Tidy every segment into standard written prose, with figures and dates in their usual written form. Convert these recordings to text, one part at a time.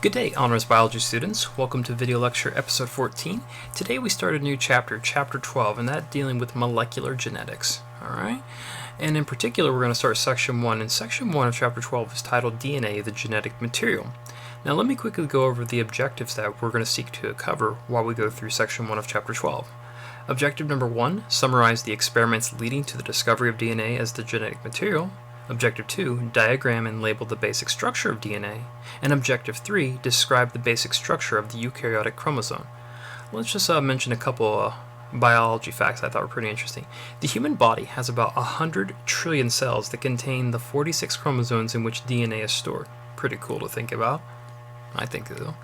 Good day, Honors Biology students. Welcome to Video Lecture Episode 14. Today we start a new chapter, Chapter 12, and that dealing with molecular genetics. Alright? And in particular, we're going to start Section 1, and Section 1 of Chapter 12 is titled DNA, the Genetic Material. Now let me quickly go over the objectives that we're going to seek to cover while we go through Section 1 of Chapter 12. Objective number 1, summarize the experiments leading to the discovery of DNA as the genetic material. Objective 2, diagram and label the basic structure of DNA. And Objective 3, describe the basic structure of the eukaryotic chromosome. Let's just mention a couple biology facts I thought were pretty interesting. The human body has about 100 trillion cells that contain the 46 chromosomes in which DNA is stored. Pretty cool to think about. I think so.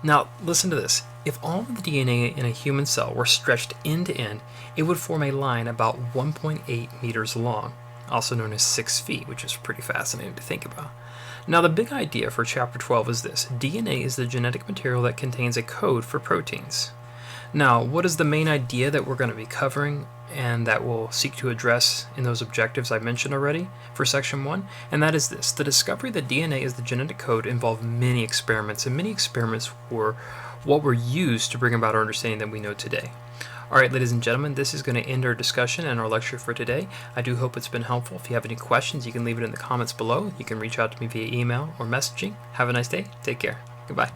Now, listen to this. If all of the DNA in a human cell were stretched end to end, it would form a line about 1.8 meters long, also known as 6 feet, which is pretty fascinating to think about. Now, the big idea for Chapter 12 is this. DNA is the genetic material that contains a code for proteins. Now, what is the main idea that we're going to be covering and that we'll seek to address in those objectives I mentioned already for Section 1? And that is this. The discovery that DNA is the genetic code involved many experiments, and many experiments were what were used to bring about our understanding that we know today. Alright, ladies and gentlemen, this is going to end our discussion and our lecture for today. I do hope it's been helpful. If you have any questions, you can leave it in the comments below. You can reach out to me via email or messaging. Have a nice day. Take care. Goodbye.